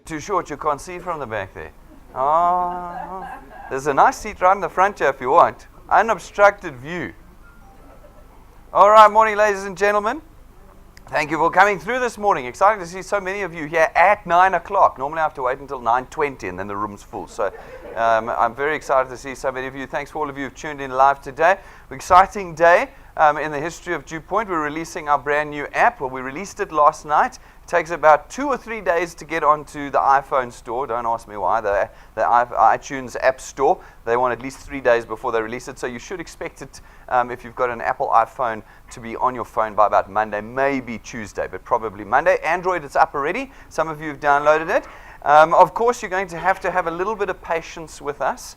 Too short, you can't see from the back there. Oh, there's a nice seat right in the front here if you want. Unobstructed view. All right, morning, ladies and gentlemen. Thank you for coming through this morning. Exciting to see so many of you here at 9 o'clock. Normally I have to wait until 9:20 and then the room's full. So I'm very excited to see so many of you. Thanks for all of you who've tuned in live today. Exciting day in the history of DuePoint. We're releasing our brand new app. Well, we released it last night. It takes about 2 or 3 days to get onto the iPhone store. Don't ask me why. The iTunes App Store, they want at least 3 days before they release it. So you should expect it, if you've got an Apple iPhone, to be on your phone by about Monday, maybe Tuesday, but probably Monday. Android, it's up already. Some of you have downloaded it. Of course, you're going to have a little bit of patience with us.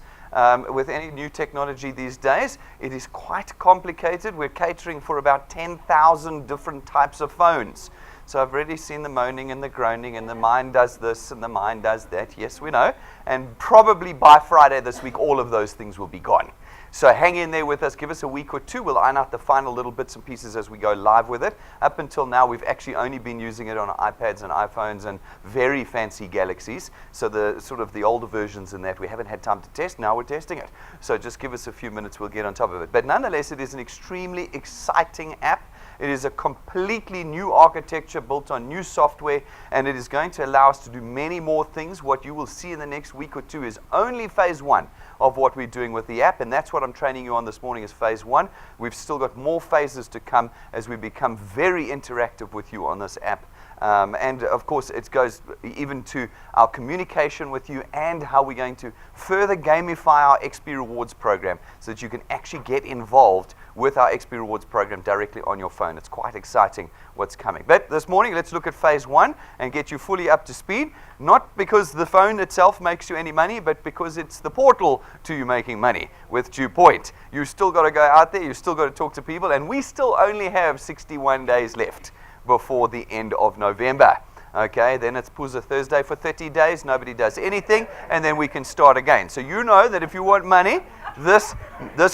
With any new technology these days, it is quite complicated. We're catering for about 10,000 different types of phones. So I've already seen the moaning and the groaning and the mine does this and the mine does that. Yes, we know. And probably by Friday this week, all of those things will be gone. So hang in there with us. Give us a week or two. We'll iron out the final little bits and pieces as we go live with it. Up until now, we've actually only been using it on iPads and iPhones and very fancy Galaxies. So the sort of the older versions in that we haven't had time to test. Now we're testing it. So just give us a few minutes. We'll get on top of it. But nonetheless, it is an extremely exciting app. It is a completely new architecture built on new software, and it is going to allow us to do many more things. What you will see in the next week or two is only phase one of what we're doing with the app, and that's what I'm training you on this morning is phase one. We've still got more phases to come as we become very interactive with you on this app. And of course, it goes even to our communication with you and how we're going to further gamify our XP Rewards program so that you can actually get involved with our XP Rewards program directly on your phone. It's quite exciting what's coming. But this morning, let's look at phase one and get you fully up to speed. Not because the phone itself makes you any money, but because it's the portal to you making money with DuePoint. You've still got to go out there, you've still got to talk to people, and we still only have 61 days left before the end of November. Okay, then it's Puza Thursday for 30 days, nobody does anything, and then we can start again. So you know that if you want money this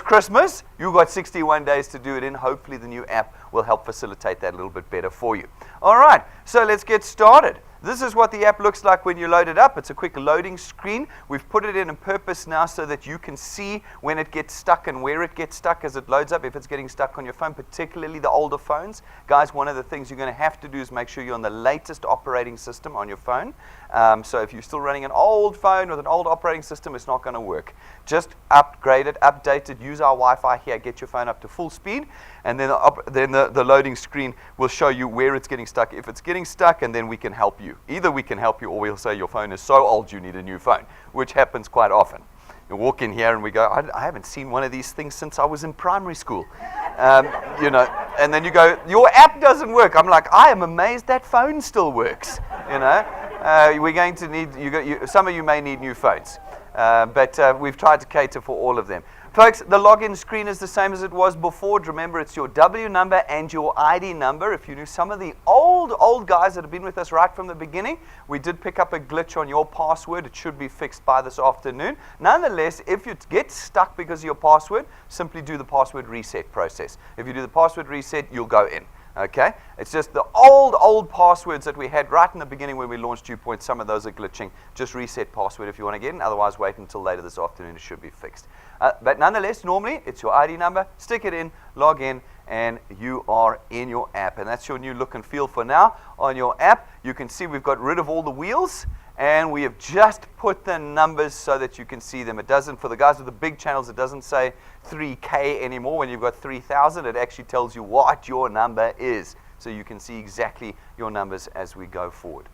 Christmas, you've got 61 days to do it in. Hopefully the new app will help facilitate that a little bit better for you. All right, so let's get started. This is what the app looks like when you load it up. It's a quick loading screen. We've put it in on purpose now so that you can see when it gets stuck and where it gets stuck as it loads up, if it's getting stuck on your phone, particularly the older phones. Guys, one of the things you're going to have to do is make sure you're on the latest operating system on your phone. So if you're still running an old phone with an old operating system, it's not going to work. Just upgrade it, update it, use our Wi-Fi here, get your phone up to full speed, and then the loading screen will show you where it's getting stuck, if it's getting stuck, and then we can help you. Either we can help you or we'll say your phone is so old you need a new phone, which happens quite often. You walk in here and we go, I haven't seen one of these things since I was in primary school. You know, and then you go, your app doesn't work. I'm like, I am amazed that phone still works. You know, we're going to need, some of you may need new phones, but we've tried to cater for all of them. Folks, the login screen is the same as it was before. Remember, it's your W number and your ID number. If you knew some of the old guys that have been with us right from the beginning, we did pick up a glitch on your password. It should be fixed by this afternoon. Nonetheless, if you get stuck because of your password, simply do the password reset process. If you do the password reset, you'll go in. Okay? It's just the old passwords that we had right in the beginning when we launched DuePoint. Some of those are glitching. Just reset password if you want to get in. Otherwise, wait until later this afternoon. It should be fixed. But nonetheless, normally, it's your ID number. Stick it in, log in, and you are in your app. And that's your new look and feel for now on your app. You can see we've got rid of all the wheels. And we have just put the numbers so that you can see them. It doesn't, for the guys with the big channels, it doesn't say 3K anymore. When you've got 3,000, it actually tells you what your number is. So you can see exactly your numbers as we go forward.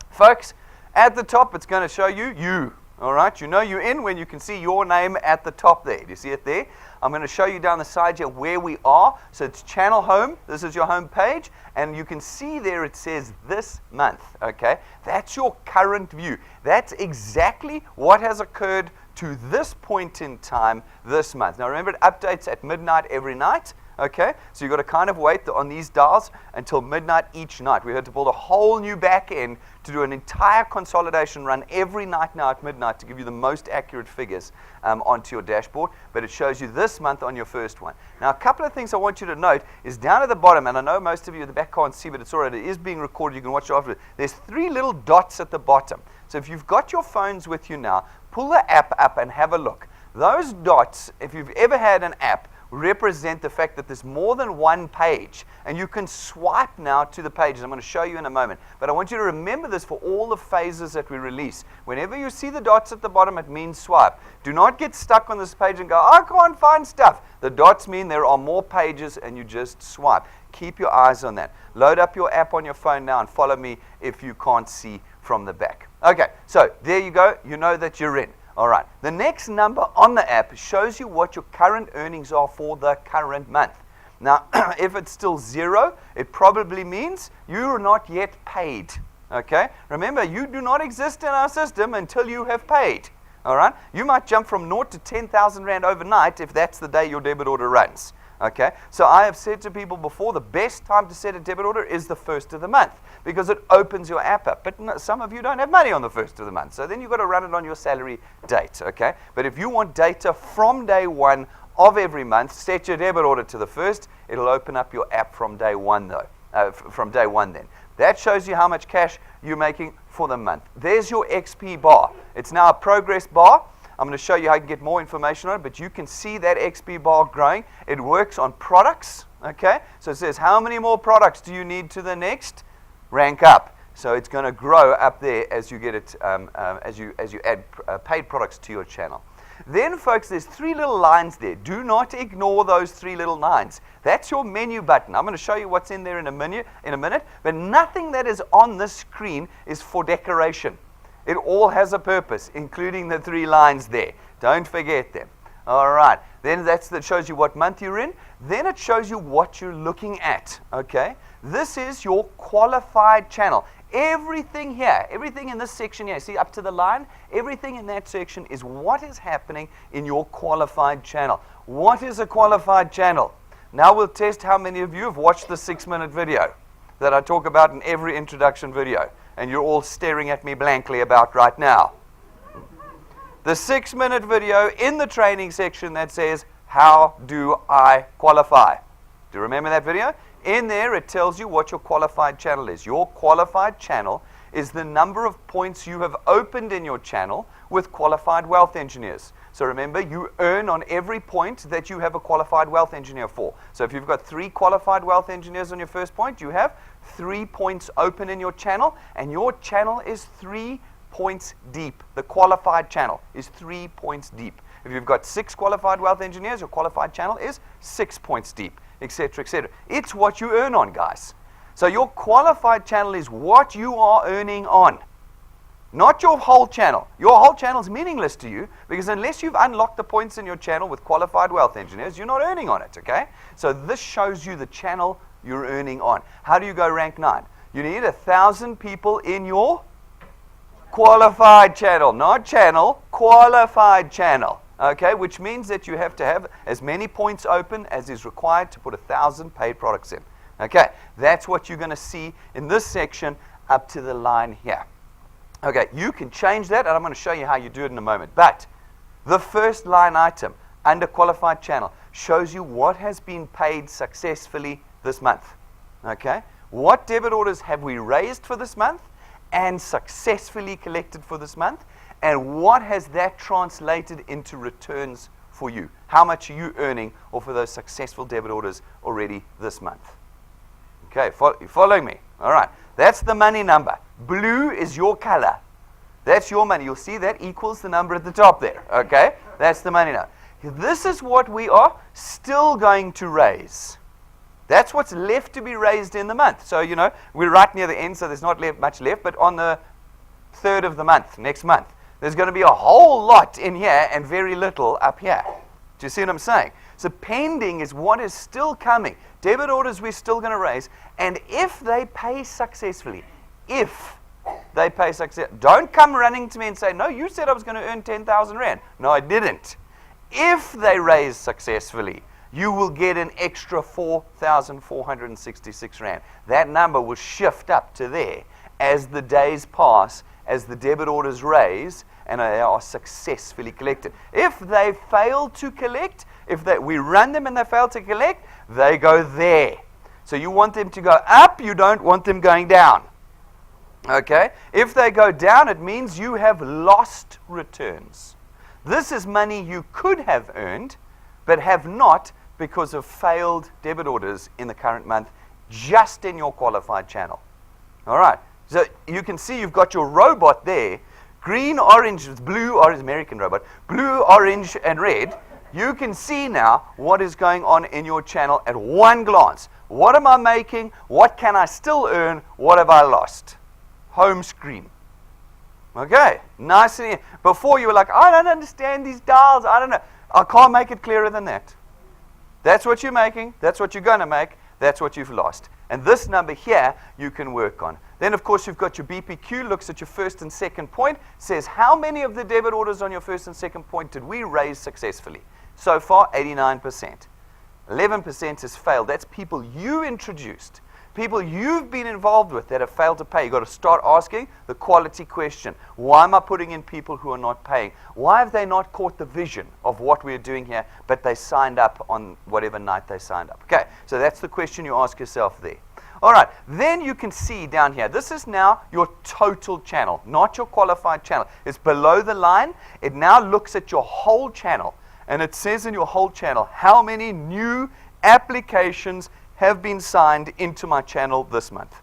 Folks, at the top, it's going to show you. All right, you know you're in when you can see your name at the top there. Do you see it there? I'm going to show you down the side here where we are. So it's channel home. This is your home page. And you can see there it says this month. Okay, that's your current view. That's exactly what has occurred to this point in time this month. Now remember, it updates at midnight every night. Okay, so you've got to kind of wait on these dials until midnight each night. We had to build a whole new back end to do an entire consolidation run every night now at midnight to give you the most accurate figures onto your dashboard. But it shows you this month on your first one. Now, a couple of things I want you to note is down at the bottom, and I know most of you at the back can't see, but it's all right. It is being recorded. You can watch it after. There's 3 little dots at the bottom. So if you've got your phones with you now, pull the app up and have a look. Those dots, if you've ever had an app, represent the fact that there's more than one page, and you can swipe now to the pages. I'm going to show you in a moment, but I want you to remember this for all the phases that we release. Whenever you see the dots at the bottom, it means swipe. Do not get stuck on this page and go, I can't find stuff. The dots mean there are more pages, and you just swipe. Keep your eyes on that. Load up your app on your phone now and follow me if you can't see from the back. Okay, so there you go. You know that you're in. All right, the next number on the app shows you what your current earnings are for the current month. Now, if it's still 0, it probably means you're not yet paid. Okay, remember, you do not exist in our system until you have paid. All right, you might jump from 0 to 10,000 Rand overnight if that's the day your debit order runs. Okay, so I have said to people before, the best time to set a debit order is the 1st of the month because it opens your app up. But no, some of you don't have money on the 1st of the month, so then you've got to run it on your salary date. Okay, but if you want data from day 1 of every month, set your debit order to the 1st. It'll open up your app from day 1 though. From day 1 then. That shows you how much cash you're making for the month. There's your XP bar. It's now a progress bar. I'm going to show you how you can get more information on it, but you can see that XP bar growing. It works on products, okay? So it says, how many more products do you need to the next rank up? So it's going to grow up there as you get it, as you add paid products to your channel. Then, folks, there's 3 little lines there. Do not ignore those 3 little lines. That's your menu button. I'm going to show you what's in there in a minute, but nothing that is on this screen is for decoration. It all has a purpose, including the 3 lines there. Don't forget them. All right. Then that shows you what month you're in. Then it shows you what you're looking at. Okay. This is your qualified channel. Everything here, everything in this section here, see up to the line, everything in that section is what is happening in your qualified channel. What is a qualified channel? Now we'll test how many of you have watched the 6-minute video that I talk about in every introduction video. And you're all staring at me blankly about right now. The 6-minute video in the training section that says, how do I qualify? Do you remember that video? In there, it tells you what your qualified channel is. Your qualified channel is the number of points you have opened in your channel with qualified wealth engineers. So remember, you earn on every point that you have a qualified wealth engineer for. So if you've got 3 qualified wealth engineers on your first point, you have 3 points open in your channel, and your channel is 3 points deep. The qualified channel is 3 points deep. If you've got 6 qualified wealth engineers, your qualified channel is 6 points deep, etc., etc. It's what you earn on, guys. So your qualified channel is what you are earning on. Not your whole channel. Your whole channel is meaningless to you because unless you've unlocked the points in your channel with qualified wealth engineers, you're not earning on it, okay? So this shows you the channel you're earning on. How do you go rank 9? You need 1,000 people in your qualified channel. Not channel, qualified channel, okay? Which means that you have to have as many points open as is required to put 1,000 paid products in. Okay, that's what you're going to see in this section up to the line here. Okay, you can change that, and I'm going to show you how you do it in a moment. But the first line item under qualified channel shows you what has been paid successfully this month. Okay, what debit orders have we raised for this month and successfully collected for this month, and what has that translated into returns for you? How much are you earning off of those successful debit orders already this month? Okay, you following me? All right, that's the money number. Blue is your color. That's your money. You'll see that equals the number at the top there. Okay, that's the money number. This is what we are still going to raise. That's what's left to be raised in the month. So, you know, we're right near the end, so there's not much left. But on the 3rd of the month, next month, there's going to be a whole lot in here and very little up here. Do you see what I'm saying? So pending is what is still coming. Debit orders we're still going to raise. And if they pay successfully, don't come running to me and say, no, you said I was going to earn 10,000 Rand. No, I didn't. If they raise successfully, you will get an extra 4,466 Rand. That number will shift up to there as the days pass, as the debit orders raise, and they are successfully collected. If they fail to collect, we run them and they fail to collect, they go there. So you want them to go up, you don't want them going down. Okay? If they go down, it means you have lost returns. This is money you could have earned, but have not because of failed debit orders in the current month, just in your qualified channel. All right. So you can see you've got your robot there, green, orange, blue, orange, American robot, blue, orange, and red. You can see now what is going on in your channel at one glance. What am I making? What can I still earn? What have I lost? Home screen. Okay, nice and easy. Before you were like, I don't understand these dials. I don't know. I can't make it clearer than that. That's what you're making. That's what you're going to make. That's what you've lost. And this number here, you can work on. Then, of course, you've got your BPQ, looks at your first and second point, says how many of the debit orders on your first and second point did we raise successfully? So far, 89%. 11% has failed. That's people you introduced. People you've been involved with that have failed to pay. You've got to start asking the quality question. Why am I putting in people who are not paying? Why have they not caught the vision of what we're doing here, but they signed up on whatever night they signed up? Okay, so that's the question you ask yourself there. All right, then you can see down here, this is now your total channel, not your qualified channel. It's below the line. It now looks at your whole channel, and it says in your whole channel how many new applications have been signed into my channel this month.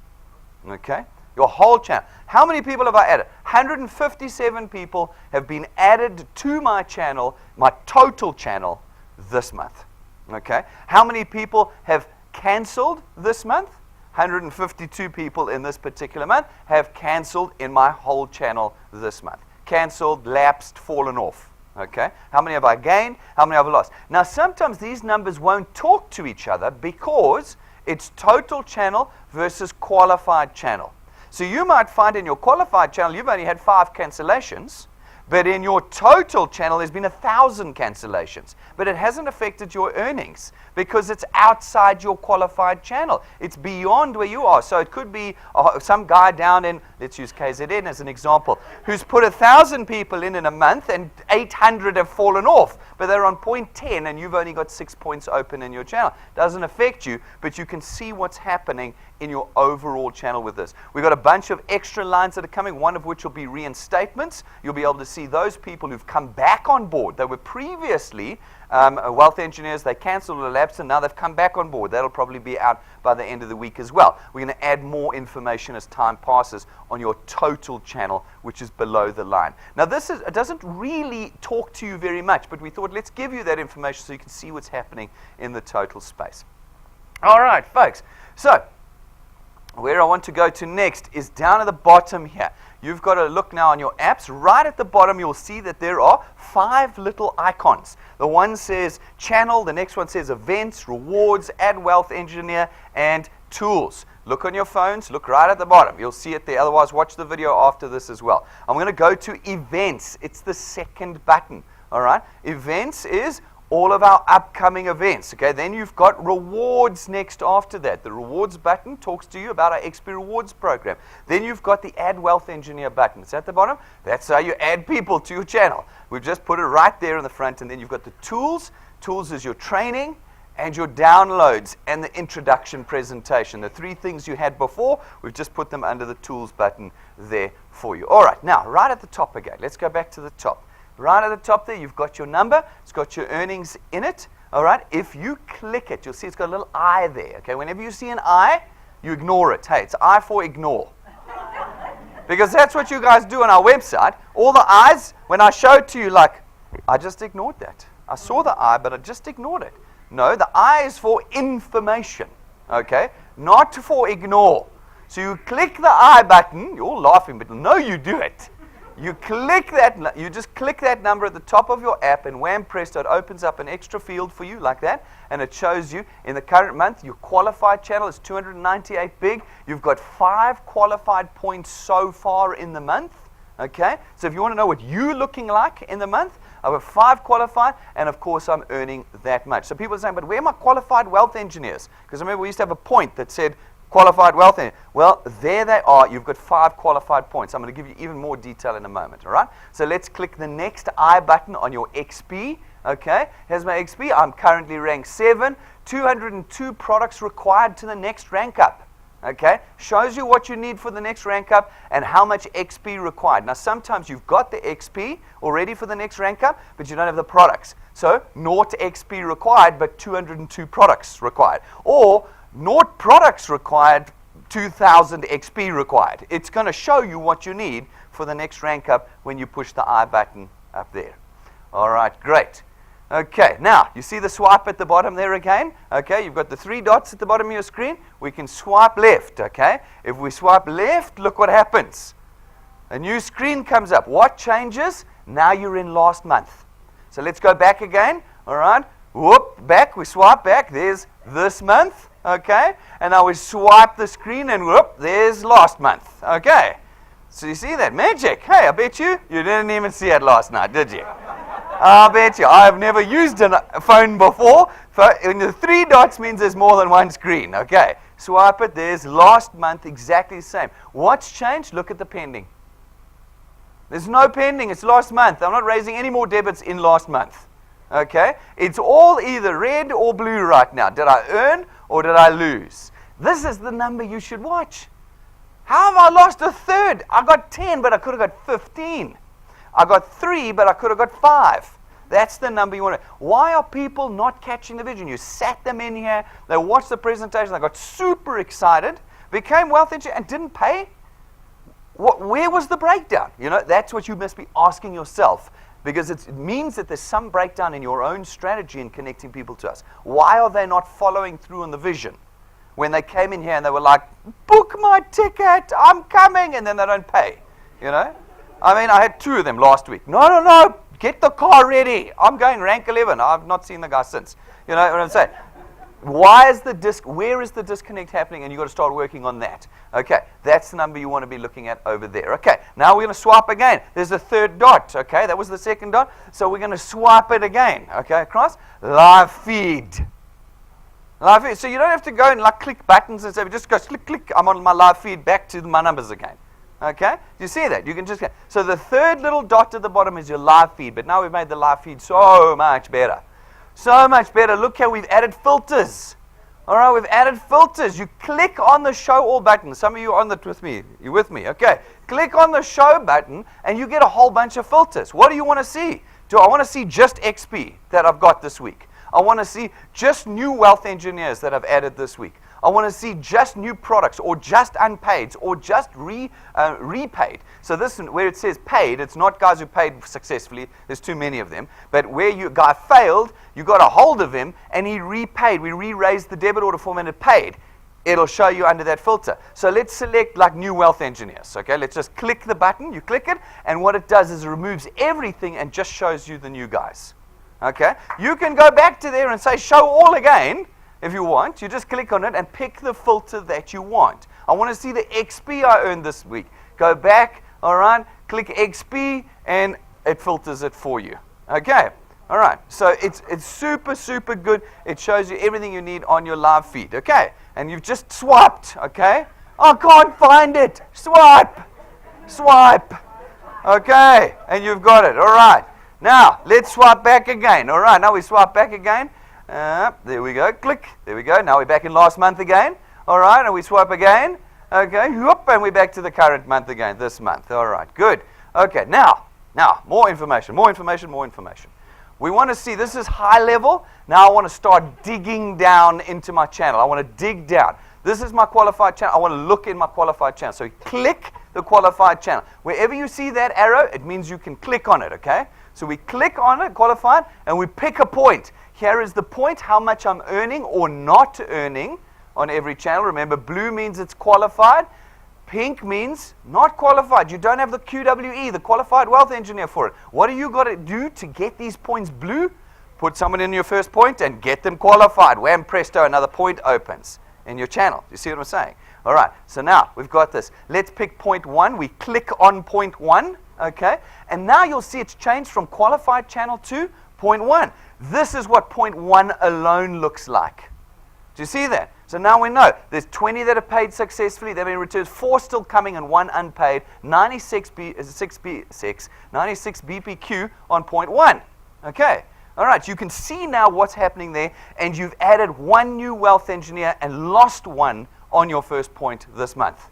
Okay? Your whole channel. How many people have I added? 157 people have been added to my channel, my total channel, this month. Okay? How many people have canceled this month? 152 people in this particular month have canceled in my whole channel this month. Canceled, lapsed, fallen off. Okay? How many have I gained? How many have I lost? Now, sometimes these numbers won't talk to each other because it's total channel versus qualified channel. So you might find in your qualified channel you've only had 5 cancellations, but in your total channel there's been 1,000 cancellations. But it hasn't affected your earnings because it's outside your qualified channel. It's beyond where you are. So it could be some guy down in, let's use KZN as an example, who's put 1,000 people in a month and 800 have fallen off. But they're on point 10 and you've only got 6 points open in your channel. Doesn't affect you, but you can see what's happening in your overall channel with this. We've got a bunch of extra lines that are coming, one of which will be reinstatements. You'll be able to see those people who've come back on board. They were previously wealth engineers, they cancelled or lapsed, and now they've come back on board. That'll probably be out by the end of the week as well. We're going to add more information as time passes on your total channel, which is below the line. Now, it doesn't really talk to you very much, but we thought let's give you that information so you can see what's happening in the total space. All right, folks. So, where I want to go to next is down at the bottom here. You've got to look now on your apps. Right at the bottom, you'll see that there are 5 little icons. The one says channel, the next one says events, rewards, add wealth engineer, and tools. Look on your phones, look right at the bottom. You'll see it there. Otherwise, watch the video after this as well. I'm going to go to events. It's the second button. All right? Events is all of our upcoming events. Okay, then you've got rewards next after that. The rewards button talks to you about our XP Rewards program. Then you've got the Add Wealth Engineer button. It's at the bottom. That's how you add people to your channel. We've just put it right there in the front. And then you've got the tools. Tools is your training and your downloads and the introduction presentation. The 3 things you had before, we've just put them under the tools button there for you. All right, now, right at the top again. Let's go back to the top. Right at the top there, you've got your number. It's got your earnings in it. All right. If you click it, you'll see it's got a little I there. Okay. Whenever you see an I, you ignore it. Hey, it's I for ignore. Because that's what you guys do on our website. All the I's, when I show it to you, like, I just ignored that. I saw the I, but I just ignored it. No, the I is for information. Okay. Not for ignore. So you click the I button. You're all laughing, but no, you do it. You click that, you just click that number at the top of your app, and wham, presto, it opens up an extra field for you like that, and it shows you in the current month, your qualified channel is 298 big. You've got 5 qualified points so far in the month. Okay? So if you want to know what you're looking like in the month, I have 5 qualified, and of course I'm earning that much. So people are saying, but where are my qualified wealth engineers? Because remember, we used to have a point that said qualified wealth engineer. Well, there they are. You've got 5 qualified points. I'm going to give you even more detail in a moment, all right? So let's click the next I button on your XP. Okay, here's my XP. I'm currently ranked 7, 202 products required to the next rank up. Okay, shows you what you need for the next rank up and how much XP required. Now, sometimes you've got the XP already for the next rank up, but you don't have the products. So, 0 XP required, but 202 products required. Or, 0 products required, 2,000 XP required. It's going to show you what you need for the next rank up when you push the I button up there. All right, great. Okay, now, you see the swipe at the bottom there again? Okay, you've got the 3 dots at the bottom of your screen. We can swipe left, okay? If we swipe left, look what happens. A new screen comes up. What changes? Now you're in last month. So let's go back again, all right? Whoop, back, we swipe back. There's this month, okay? And now we swipe the screen and whoop, there's last month, okay? So you see that magic? Hey, I bet you didn't even see it last night, did you? I bet you. I've never used a phone before. And the 3 dots means there's more than one screen. Okay. Swipe it. There's last month exactly the same. What's changed? Look at the pending. There's no pending. It's last month. I'm not raising any more debits in last month. Okay. It's all either red or blue right now. Did I earn or did I lose? This is the number you should watch. How have I lost a third? I got 10, but I could have got 15. I got 3, but I could have got 5. That's the number you want to. Why are people not catching the vision? You sat them in here, they watched the presentation, they got super excited, became wealth engineers, and didn't pay? Where was the breakdown? You know, that's what you must be asking yourself, because it means that there's some breakdown in your own strategy in connecting people to us. Why are they not following through on the vision? When they came in here and they were like, book my ticket, I'm coming, and then they don't pay, you know? I mean, I had 2 of them last week. No, get the car ready. I'm going rank 11. I've not seen the guy since. You know what I'm saying? Where is the disconnect happening? And you've got to start working on that. Okay, that's the number you want to be looking at over there. Okay, now we're going to swipe again. There's a 3rd dot. Okay, that was the 2nd dot. So we're going to swipe it again. Okay, across. Live feed. Live feed. So you don't have to go and like click buttons and say, just go click. I'm on my live feed. Back to my numbers again. Okay? Do you see that? You can just get. So the 3rd little dot at the bottom is your live feed, but now we've made the live feed so much better. So much better. Look how we've added filters. All right, we've added filters. You click on the show all button. Some of you are on that with me. You with me? Okay. Click on the show button and you get a whole bunch of filters. What do you want to see? Do I want to see just XP that I've got this week? I want to see just new wealth engineers that I've added this week. I want to see just new products or just unpaid or just repaid. So this, where it says paid, it's not guys who paid successfully. There's too many of them. But where your guy failed, you got a hold of him and he repaid. We re-raised the debit order form and it paid. It'll show you under that filter. So let's select like new wealth engineers. Okay, let's just click the button. You click it and what it does is it removes everything and just shows you the new guys. Okay, you can go back to there and say show all again. If you want, you just click on it and pick the filter that you want. I want to see the XP I earned this week. Go back, all right, click XP, and it filters it for you. Okay, all right. So it's super, super good. It shows you everything you need on your live feed. Okay, and you've just swiped, okay? I can't find it. Swipe. Okay, and you've got it. All right. Now, let's swipe back again. All right, now we swipe back again. There we go. Click. There we go. Now we're back in last month again. All right, and we swipe again. Okay, whoop, and we're back to the current month again, this month. All right, good. Okay, now, more information. We want to see, this is high level. Now I want to start digging down into my channel. I want to dig down. This is my qualified channel. I want to look in my qualified channel. So click the qualified channel. Wherever you see that arrow, it means you can click on it, okay? So we click on it, qualified, and we pick a point. Here is the point, how much I'm earning or not earning on every channel. Remember, blue means it's qualified. Pink means not qualified. You don't have the QWE, the qualified wealth engineer for it. What do you got to do to get these points blue? Put someone in your first point and get them qualified. Wham, presto, another point opens in your channel. You see what I'm saying? All right, so now we've got this. Let's pick point 1. We click on point 1. Okay? And now you'll see it's changed from qualified channel to point 1. This is what point 1 alone looks like. Do you see that? So now we know there's 20 that have paid successfully. They've been returned, 4 still coming and 1 unpaid. 96 BPQ on point 1. Okay. All right. You can see now what's happening there, and you've added 1 new wealth engineer and lost 1 on your first point this month.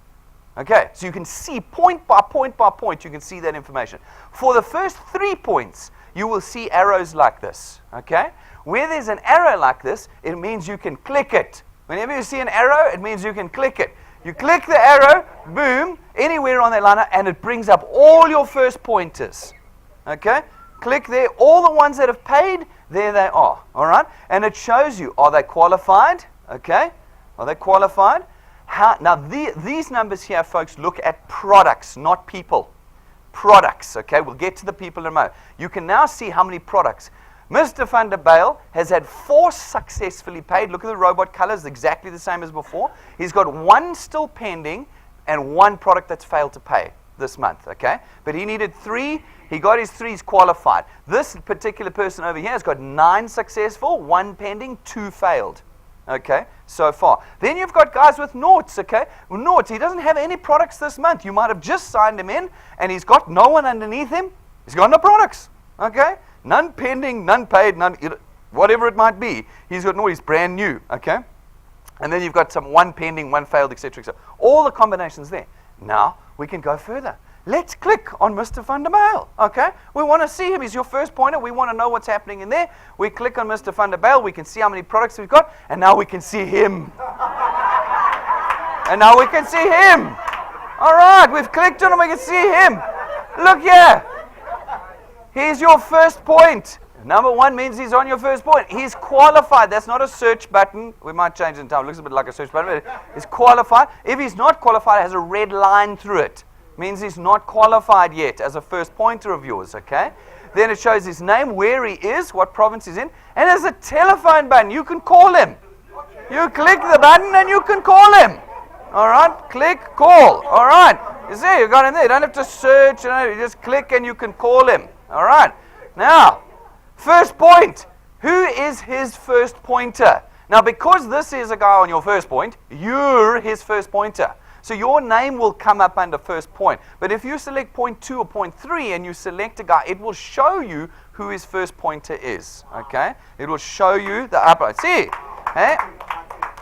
Okay. So you can see point by point by point, you can see that information. For the first 3 points, you will see arrows like this. Okay. Where there's an arrow like this, it means you can click it. Whenever you see an arrow, it means you can click it. You click the arrow, boom, anywhere on that liner, and it brings up all your first pointers. Okay? Click there. All the ones that have paid, there they are. All right? And it shows you, are they qualified? Okay? Are they qualified? Now, these numbers here, folks, look at products, not people. Products. Okay? We'll get to the people in a moment. You can now see how many products. Mr. Van der Bijl has had 4 successfully paid. Look at the robot colors, exactly the same as before. He's got 1 still pending and 1 product that's failed to pay this month, okay? But he needed 3. He got his 3s qualified. This particular person over here has got 9 successful, 1 pending, 2 failed, okay, so far. Then you've got guys with noughts, okay? Well, noughts, he doesn't have any products this month. You might have just signed him in, and he's got no one underneath him. He's got no products, okay? None pending, none paid, none, whatever it might be. He's got no, he's brand new, okay? And then you've got 1 pending, 1 failed, etc., etc. All the combinations there. Now, we can go further. Let's click on Mr. Van der Bijl, okay? We want to see him. He's your first pointer. We want to know what's happening in there. We click on Mr. Van der Bijl. We can see how many products we've got. And now we can see him. And now we can see him. All right, we've clicked on him. We can see him. Look here. Here's your first point. Number 1 means he's on your first point. He's qualified. That's not a search button. We might change it in time. It looks a bit like a search button. But he's qualified. If he's not qualified, it has a red line through it. Means he's not qualified yet as a first pointer of yours, okay? Then it shows his name, where he is, what province he's in. And there's a telephone button. You can call him. You click the button and you can call him. All right? Click, call. All right. You see, you got him there. You don't have to search. You just click and you can call him. All right. Now, first point. Who is his first pointer? Now, because this is a guy on your first point, you're his first pointer. So your name will come up under first point. But if you select point 2 or point 3 and you select a guy, it will show you who his first pointer is. Okay? It will show you the upper. See? Hey?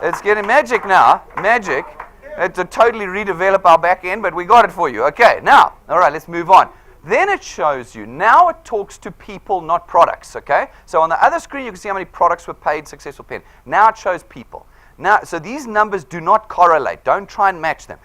It's getting magic now. Magic. To totally redevelop our back end, but we got it for you. Okay, now, all right, let's move on. Then it shows you, now it talks to people, not products, okay? So on the other screen, you can see how many products were paid, successful paid. Now it shows people. Now, so these numbers do not correlate. Don't try and match them.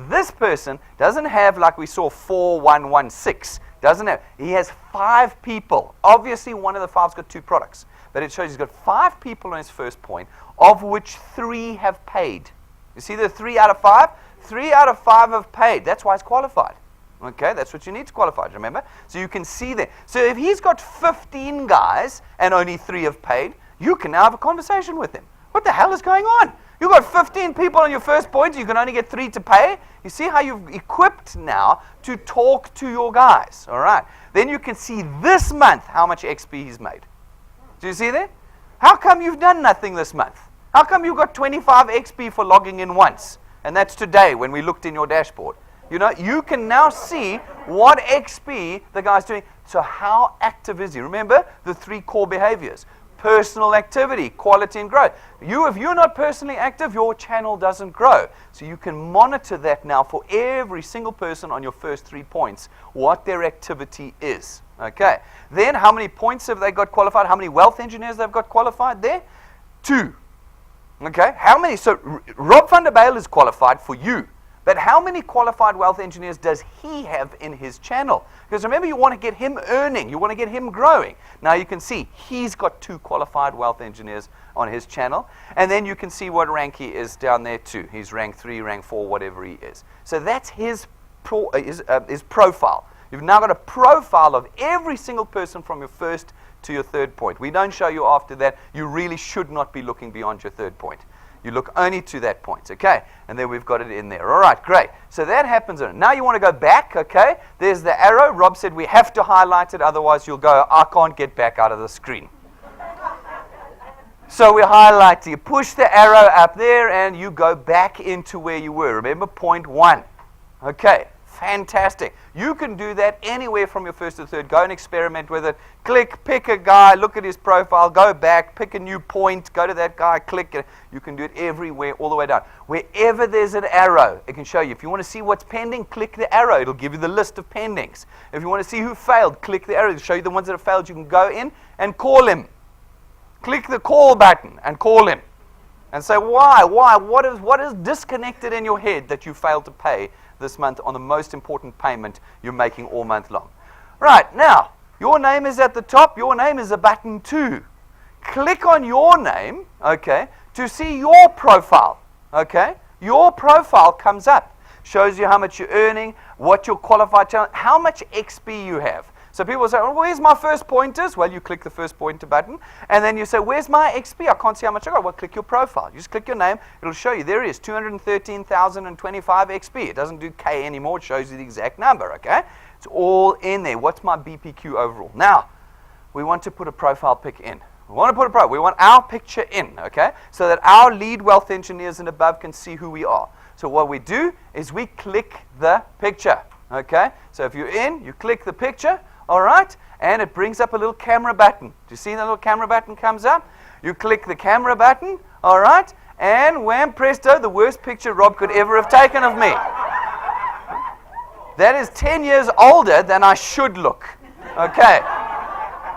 This person doesn't have, like we saw, 4116. Doesn't have. He has 5 people. Obviously, one of the 5's got 2 products. But it shows he's got 5 people on his first point, of which 3 have paid. You see the 3 out of 5? 3 out of 5 have paid. That's why he's qualified. Okay, that's what you need to qualify, remember? So you can see there. So if he's got 15 guys and only 3 have paid, you can now have a conversation with him. What the hell is going on? You've got 15 people on your first point, you can only get 3 to pay. You see how you've equipped now to talk to your guys, all right? Then you can see this month how much XP he's made. Do you see that? How come you've done nothing this month? How come you got 25 XP for logging in once? And that's today when we looked in your dashboard. You know, you can now see what XP the guy's doing. So how active is he? Remember the 3 core behaviors. Personal activity, quality, and growth. If you're not personally active, your channel doesn't grow. So you can monitor that now for every single person on your first 3 points, what their activity is. Okay. Then how many points have they got qualified? How many wealth engineers they've got qualified there? 2. Okay. How many? So Rob van der Bijl is qualified for you. But how many qualified wealth engineers does he have in his channel? Because remember, you want to get him earning. You want to get him growing. Now you can see he's got 2 qualified wealth engineers on his channel. And then you can see what rank he is down there too. He's rank 3, rank 4, whatever he is. So that's his profile. You've now got a profile of every single person from your first to your 3rd point. We don't show you after that. You really should not be looking beyond your 3rd point. You look only to that point, okay? And then we've got it in there. All right, great. So that happens. Now you want to go back, okay? There's the arrow. Rob said we have to highlight it, otherwise you'll go, I can't get back out of the screen. So we highlight, you push the arrow up there, and you go back into where you were. Remember, point 1. Okay, fantastic. You can do that anywhere from your first to third. Go and experiment with it. Click, pick a guy, look at his profile, go back, pick a new point, go to that guy, click it. You can do it everywhere, all the way down. Wherever there's an arrow, it can show you. If you want to see what's pending, click the arrow. It'll give you the list of pendings. If you want to see who failed, click the arrow. It'll show you the ones that have failed. You can go in and call him. Click the call button and call him. And say, why? What is disconnected in your head that you failed to pay this month on the most important payment you're making all month long? Right, now, your name is at the top. Your name is a button 2. Click on your name, okay, to see your profile, okay? Your profile comes up. Shows you how much you're earning, what your qualified channel, how much XP you have. So people say, well, where's my first pointers? Well, you click the first pointer button, and then you say, where's my XP? I can't see how much I got. Well, click your profile. You just click your name. It'll show you. There it is, 213,025 XP. It doesn't do K anymore. It shows you the exact number, okay? It's all in there. What's my BPQ overall? Now, we want to put a profile pic in. We want our picture in, okay? So that our lead wealth engineers and above can see who we are. So what we do is we click the picture, okay? So if you're in, you click the picture. All right, and it brings up a little camera button. Do you see the little camera button comes up? You click the camera button, all right, and wham presto, the worst picture Rob could ever have taken of me. That is 10 years older than I should look. Okay.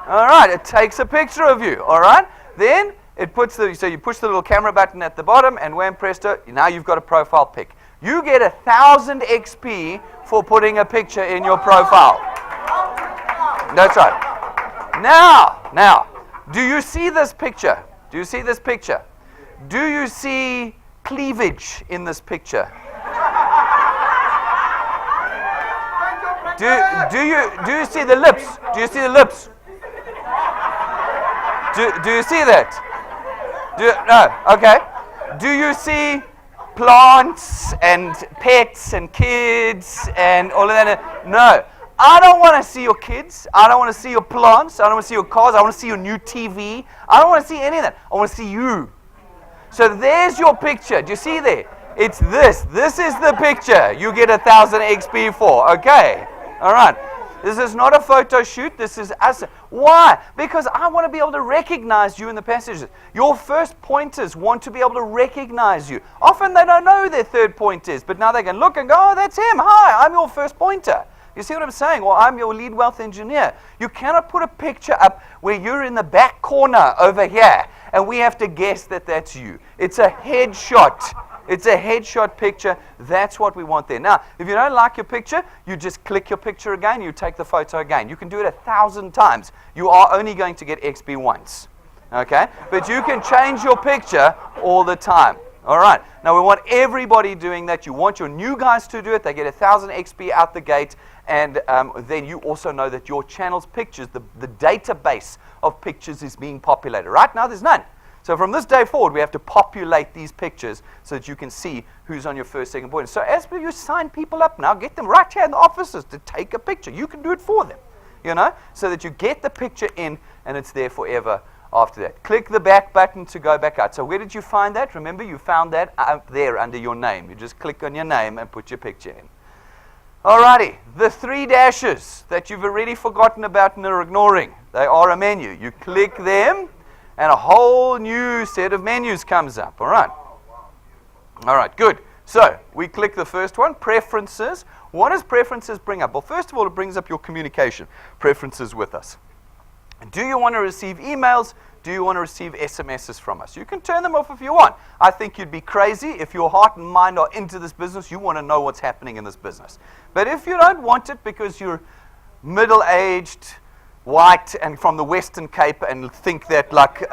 All right, it takes a picture of you, all right? Then it puts so you push the little camera button at the bottom, and wham presto, now you've got a profile pic. You get 1,000 XP for putting a picture in your profile. That's right. Now, do you see this picture? Do you see this picture? Do you see cleavage in this picture? Do you see the lips? Do you see the lips? Do you see that? No. Okay. Do you see plants and pets and kids and all of that? No. I don't want to see your kids. I don't want to see your plants. I don't want to see your cars. I want to see your new TV. I don't want to see any of that. I want to see you. So there's your picture. Do you see there? It's this. This is the picture you get 1,000 XP for. Okay. All right. This is not a photo shoot. This is us. Why? Because I want to be able to recognize you in the passages. Your first pointers want to be able to recognize you. Often they don't know who their third point is, but now they can look and go, oh, that's him. Hi, I'm your first pointer. You see what I'm saying? Well, I'm your lead wealth engineer. You cannot put a picture up where you're in the back corner over here, and we have to guess that that's you. It's a headshot. It's a headshot picture. That's what we want there. Now, if you don't like your picture, you just click your picture again, you take the photo again. You can do it 1,000 times. You are only going to get XP once. Okay? But you can change your picture all the time. All right. Now, we want everybody doing that. You want your new guys to do it. They get 1,000 XP out the gate. And then you also know that your channel's pictures, the database of pictures is being populated. Right now, there's none. So from this day forward, we have to populate these pictures so that you can see who's on your first, second point. So as you sign people up now, get them right here in the offices to take a picture. You can do it for them, so that you get the picture in and it's there forever after that. Click the back button to go back out. So where did you find that? Remember, you found that up there under your name. You just click on your name and put your picture in. Alrighty, the 3 dashes that you've already forgotten about and are ignoring, they are a menu. You click them, and a whole new set of menus comes up. All right, good. So we click the first one, preferences. What does preferences bring up? Well, first of all, it brings up your communication preferences with us. Do you want to receive emails? Do you want to receive SMSs from us? You can turn them off if you want. I think you'd be crazy if your heart and mind are into this business. You want to know what's happening in this business. But if you don't want it because you're middle-aged, white, and from the Western Cape and think that like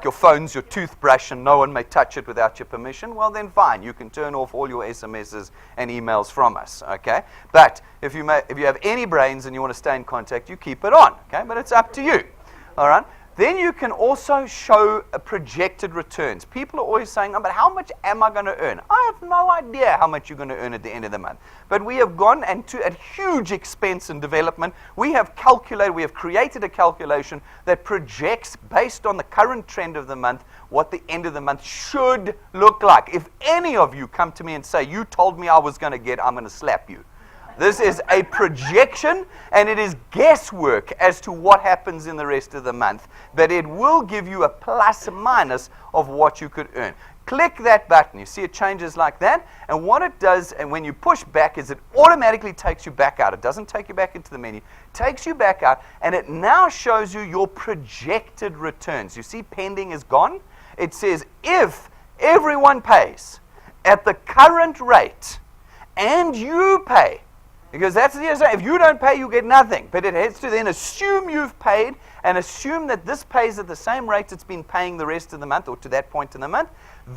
your phone's your toothbrush and no one may touch it without your permission, well then fine. You can turn off all your SMSs and emails from us, okay? But if you have any brains and you want to stay in contact, you keep it on, okay? But it's up to you, all right? Then you can also show projected returns. People are always saying, oh, but how much am I going to earn? I have no idea how much you're going to earn at the end of the month. But we have gone, and at huge expense in development, we have created a calculation that projects, based on the current trend of the month, what the end of the month should look like. If any of you come to me and say, you told me I was going to get, I'm going to slap you. This is a projection, and it is guesswork as to what happens in the rest of the month. But it will give you a plus minus of what you could earn. Click that button. You see it changes like that. And what it does, and when you push back, is it automatically takes you back out. It doesn't take you back into the menu. It takes you back out, and it now shows you your projected returns. You see pending is gone. It says if everyone pays at the current rate and you pay, because that's the answer. If you don't pay, you get nothing. But it has to then assume you've paid and assume that this pays at the same rate it's been paying the rest of the month, or to that point in the month.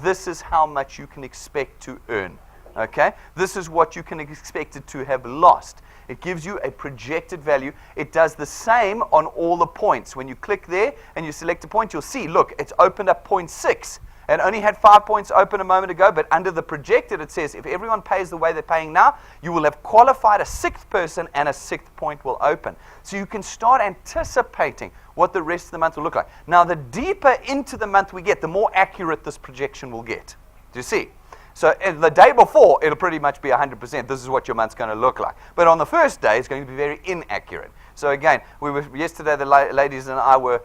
This is how much you can expect to earn. Okay? This is what you can expect it to have lost. It gives you a projected value. It does the same on all the points. When you click there and you select a point, you'll see, look, it's opened up 0.6. It only had 5 points open a moment ago, but under the projected, it says if everyone pays the way they're paying now, you will have qualified a 6th person and a 6th point will open. So you can start anticipating what the rest of the month will look like. Now, the deeper into the month we get, the more accurate this projection will get. Do you see? So the day before, it'll pretty much be 100%. This is what your month's going to look like. But on the first day, it's going to be very inaccurate. So again, yesterday the ladies and I were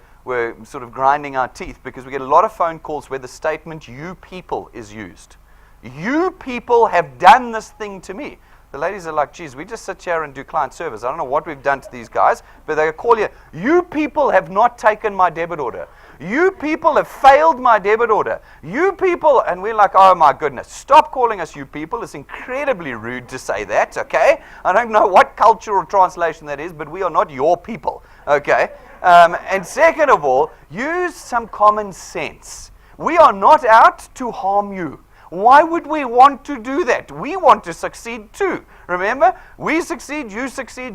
sort of grinding our teeth because we get a lot of phone calls where the statement "you people" is used. You people have done this thing to me. The ladies are like, geez, we just sit here and do client service. I don't know what we've done to these guys, but they call you people have not taken my debit order. You people have failed my debit order. You people, and we're like, oh my goodness, stop calling us you people. It's incredibly rude to say that, okay? I don't know what cultural translation that is, but we are not your people, okay? And second of all, use some common sense. We are not out to harm you. Why would we want to do that? We want to succeed too. Remember, we succeed, you succeed,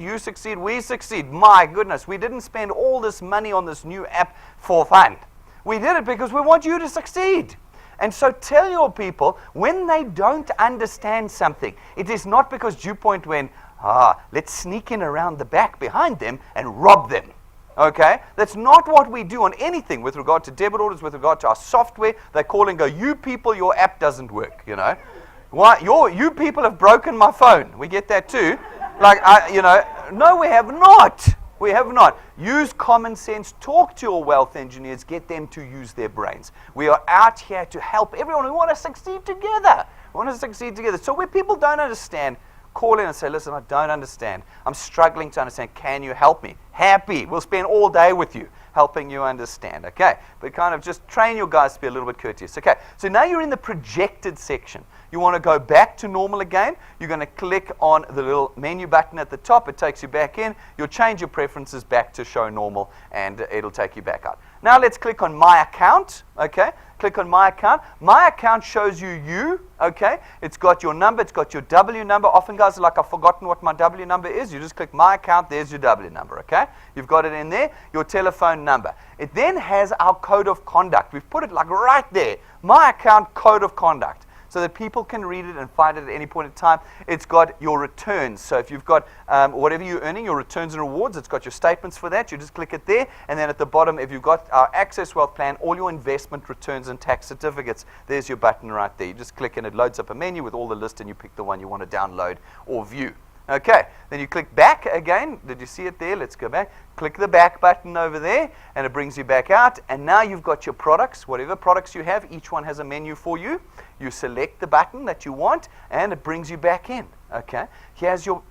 we succeed. My goodness, we didn't spend all this money on this new app for fun. We did it because we want you to succeed. And so tell your people, when they don't understand something, it is not because DuePoint went, let's sneak in around the back behind them and rob them. Okay? That's not what we do on anything with regard to debit orders, with regard to our software. They call and go, you people, your app doesn't work, you know. Why? You people have broken my phone. We get that too. Like, no, we have not. We have not. Use common sense. Talk to your wealth engineers. Get them to use their brains. We are out here to help everyone. We want to succeed together. We want to succeed together. So where people don't understand, call in and say, listen, I don't understand. I'm struggling to understand. Can you help me? Happy. We'll spend all day with you helping you understand. Okay? But kind of just train your guys to be a little bit courteous. Okay? So now you're in the projected section. You want to go back to normal again. You're going to click on the little menu button at the top. It takes you back in. You'll change your preferences back to show normal, and it'll take you back out. Now let's click on My Account. Okay? Click on My Account. My Account shows you, okay? It's got your number. It's got your W number. Often guys are like, I've forgotten what my W number is. You just click My Account. There's your W number, okay? You've got it in there. Your telephone number. It then has our code of conduct. We've put it like right there. My Account code of conduct, so that people can read it and find it at any point in time. It's got your returns. So if you've got whatever you're earning, your returns and rewards, it's got your statements for that. You just click it there. And then at the bottom, if you've got our Access Wealth Plan, all your investment returns and tax certificates, there's your button right there. You just click and it loads up a menu with all the list, and you pick the one you want to download or view. Okay, then you click back again. Did you see it there? Let's go back. Click the back button over there, and it brings you back out. And now you've got your products. Whatever products you have, each one has a menu for you. You select the button that you want, and it brings you back in. Okay, here's your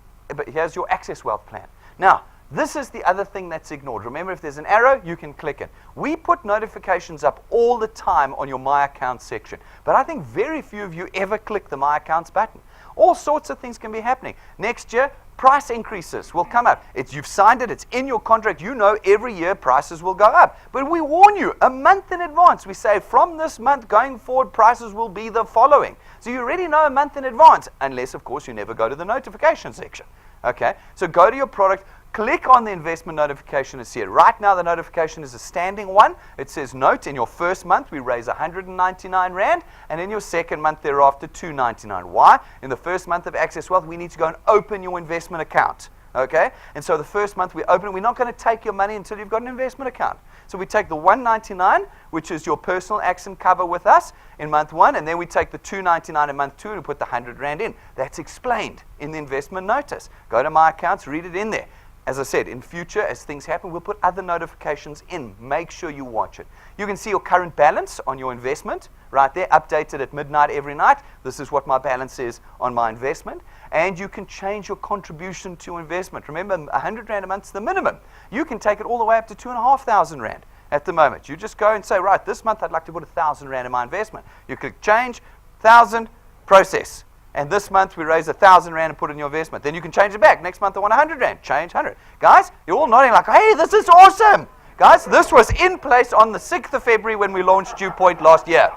Access Wealth Plan. Now, this is the other thing that's ignored. Remember, if there's an arrow, you can click it. We put notifications up all the time on your My Account section, but I think very few of you ever click the My Accounts button. All sorts of things can be happening. Next year, price increases will come up. You've signed it. It's in your contract. You know every year prices will go up. But we warn you a month in advance. We say from this month going forward, prices will be the following. So you already know a month in advance, unless, of course, you never go to the notification section. Okay? So go to your product. Click on the investment notification and see it. Right now, the notification is a standing one. It says, note, in your first month, we raise 199 Rand, and in your second month thereafter, 299. Why? In the first month of Access Wealth, we need to go and open your investment account. Okay? And so the first month we open it, we're not going to take your money until you've got an investment account. So we take the 199, which is your personal accident cover with us in month 1, and then we take the 299 in month 2 and put the 100 Rand in. That's explained in the investment notice. Go to My Accounts, read it in there. As I said, in future, as things happen, we'll put other notifications in. Make sure you watch it. You can see your current balance on your investment right there, updated at midnight every night. This is what my balance is on my investment. And you can change your contribution to investment. Remember, 100 Rand a month is the minimum. You can take it all the way up to 2,500 Rand at the moment. You just go and say, right, this month I'd like to put 1,000 Rand in my investment. You click change, 1,000, process. And this month we raise 1,000 Rand and put it in your investment. Then you can change it back. Next month I want 100 Rand. Change 100. Guys, you're all nodding like, hey, this is awesome. Guys, this was in place on the 6th of February when we launched DuePoint last year.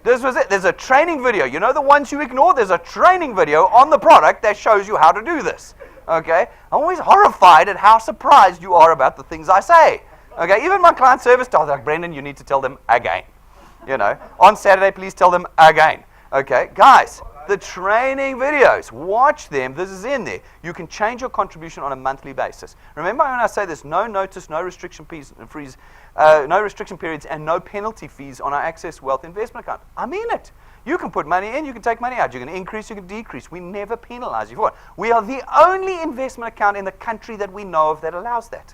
This was it. There's a training video. You know the ones you ignore? There's a training video on the product that shows you how to do this. Okay? I'm always horrified at how surprised you are about the things I say. Okay? Even my client service staff, they're like, Brendan, you need to tell them again. You know? On Saturday, please tell them again. Okay, guys, the training videos, watch them. This is in there. You can change your contribution on a monthly basis. Remember when I say there's no notice, no restriction fees, no restriction periods, and no penalty fees on our Access Wealth investment account? I mean it. You can put money in, you can take money out. You can increase, you can decrease. We never penalize you for it. We are the only investment account in the country that we know of that allows that.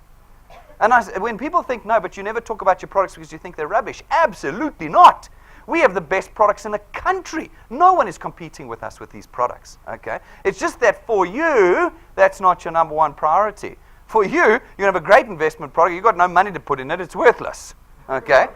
And when people think, no, but you never talk about your products because you think they're rubbish, absolutely not. We have the best products in the country. No one is competing with us with these products, okay? It's just that for you, that's not your number one priority. For you, you have a great investment product. You've got no money to put in it. It's worthless, okay?